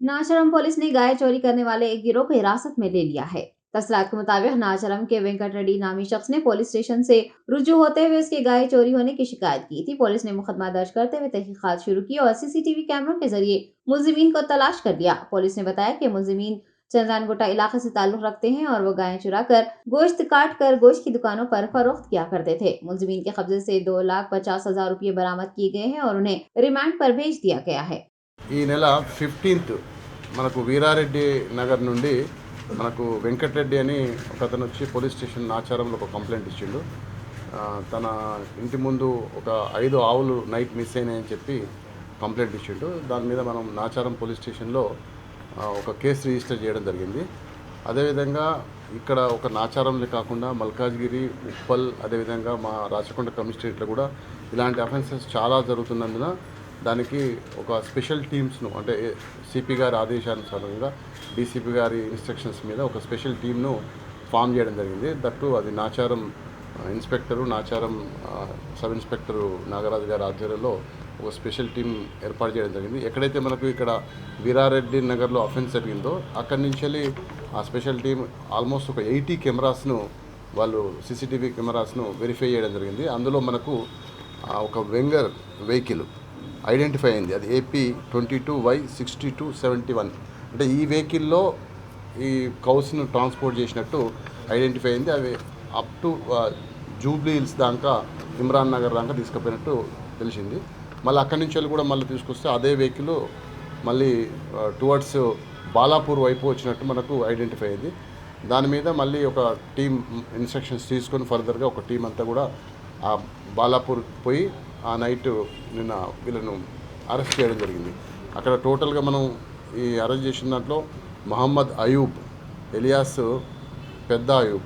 नाचरम police ने गाय चोरी करने वाले एक गिरोह को हिरासत में ले लिया है। तस्लात के मुताबिक नाचरम के वेंकट रेड्डी नामी शख्स ने पुलिस स्टेशन से रुजू होते हुए उसकी गाय चोरी होने की शिकायत की थी। पुलिस ने मुकदमा दर्ज करते हुए तहकीकात शुरू की और सीसीटीवी कैमरों के जरिए मुलजिमीन को तलाश कर लिया। पुलिस ने बताया कि मुलजिमीन चंद्रानगोटा इलाके से ताल्लुक रखते हैं और वो गायें चुरा कर गोश्त काट कर गोश्त की दुकानों पर फरोख्त किया करते थे। मुलजिमीन के कब्जे से 2,50,000 रुपये बरामद किए गए हैं और उन्हें रिमांड पर भेज दिया गया है। ఈ నెల 15th మనకు వీరారెడ్డి నగర్ నుండి మనకు వెంకటరెడ్డి అని ఒకతను వచ్చి పోలీస్ స్టేషన్ నాచారంలో ఒక కంప్లైంట్ ఇచ్చిండు. తన ఇంటి ముందు ఒక 5 ఆవులు నైట్ మిస్ అయినాయని చెప్పి కంప్లైంట్ ఇచ్చిండు. దాని మీద మనం నాచారం పోలీస్ స్టేషన్లో ఒక కేసు రిజిస్టర్ చేయడం జరిగింది. అదేవిధంగా ఇక్కడ ఒక నాచారంలో కాకుండా మల్కాజ్గిరి, ఉప్పల్, అదేవిధంగా మా రాచకొండ కమిషనరేట్లో కూడా ఇలాంటి అఫెన్సెస్ చాలా జరుగుతున్నందున దానికి ఒక స్పెషల్ టీమ్స్ను అంటే సిపి గారి ఆదేశానుసారంగా డీసీపీ గారి ఇన్స్ట్రక్షన్స్ మీద ఒక స్పెషల్ టీమ్ను ఫామ్ చేయడం జరిగింది. దట్టు అది Nacharam inspector, Nacharam sub inspector Nagaraju గారి ఆధ్వర్యంలో ఒక స్పెషల్ టీం ఏర్పాటు చేయడం జరిగింది. ఎక్కడైతే మనకు ఇక్కడ వీరారెడ్డి నగర్లో అఫెన్స్ జరిగిందో అక్కడి నుంచి వెళ్ళి ఆ స్పెషల్ టీం ఆల్మోస్ట్ ఒక 80 కెమెరాస్ను వాళ్ళు సీసీటీవీ కెమెరాస్ను వెరిఫై చేయడం జరిగింది. అందులో మనకు ఒక వెంగర్ వెహికల్ ఐడెంటిఫై అయింది. అది AP 22Y6271 అంటే ఈ వెహికల్లో ఈ కౌస్ను ట్రాన్స్పోర్ట్ చేసినట్టు ఐడెంటిఫై అయింది. అవి అప్ టు జూబ్లీ హిల్స్ దాకా ఇమ్రాన్ నగర్ దాకా తీసుకుపోయినట్టు తెలిసింది. మళ్ళీ అక్కడి నుంచి వెళ్ళి కూడా మళ్ళీ తీసుకొస్తే అదే వెహికల్ మళ్ళీ టువర్డ్స్ బాలాపూర్ వైపు వచ్చినట్టు మనకు ఐడెంటిఫై అయింది. దాని మీద మళ్ళీ ఒక టీం ఇన్స్ట్రక్షన్స్ తీసుకొని ఫర్దర్గా ఒక టీం అంతా కూడా ఆ బాలాపూర్ పోయి ఆ నైట్ నిన్న వీళ్ళను అరెస్ట్ చేయడం జరిగింది. అక్కడ టోటల్గా మనం ఈ అరెస్ట్ చేసిన దాంట్లో మహమ్మద్ అయూబ్ ఎలియాస్ పెద్ద అయూబ్,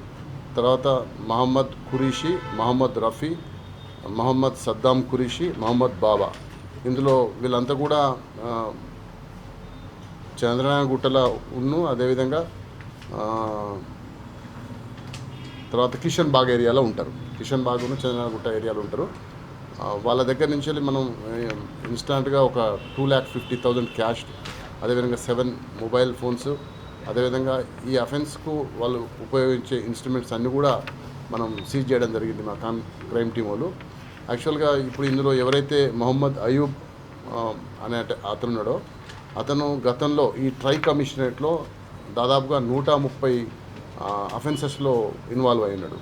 తర్వాత మహమ్మద్ ఖురీషి, మహమ్మద్ రఫీ, మహమ్మద్ సద్దాం ఖురీషి, మహమ్మద్ బాబా, ఇందులో వీళ్ళంతా కూడా చంద్రనాగుట్టల అదేవిధంగా తర్వాత కిషన్ బాగ్ ఏరియాలో ఉంటారు. కిషన్ బాగ్ చంద్రనాగుట్ట ఏరియాలో ఉంటారు. వాళ్ళ దగ్గర నుంచి వెళ్ళి మనం ఇన్స్టాంట్గా ఒక 2,50,000 క్యాష్, అదేవిధంగా 7 మొబైల్ ఫోన్స్, అదేవిధంగా ఈ అఫెన్స్కు వాళ్ళు ఉపయోగించే ఇన్స్ట్రుమెంట్స్ అన్నీ కూడా మనం సీజ్ చేయడం జరిగింది మా క్రైమ్ టీం వాళ్ళు. యాక్చువల్గా ఇప్పుడు ఇందులో ఎవరైతే మహమ్మద్ అయూబ్ అనే అతను ఉన్నాడో అతను గతంలో ఈ ట్రై కమిషనరేట్లో దాదాపుగా 130 అఫెన్సెస్లో ఇన్వాల్వ్ అయి ఉన్నాడు.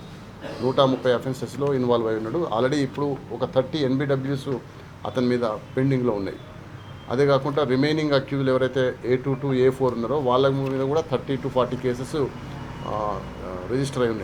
130 అఫెన్సెస్లో ఇన్వాల్వ్ అయి ఉన్నాడు. ఆల్రెడీ ఇప్పుడు ఒక 30 NBWs అతని మీద పెండింగ్లో ఉన్నాయి. అదే కాకుండా రిమైనింగ్ అక్యూజ్లు ఎవరైతే A2 to A4 ఉన్నారో వాళ్ళ మీద కూడా 30 to 40 కేసెస్ రిజిస్టర్ అయి ఉన్నాయి.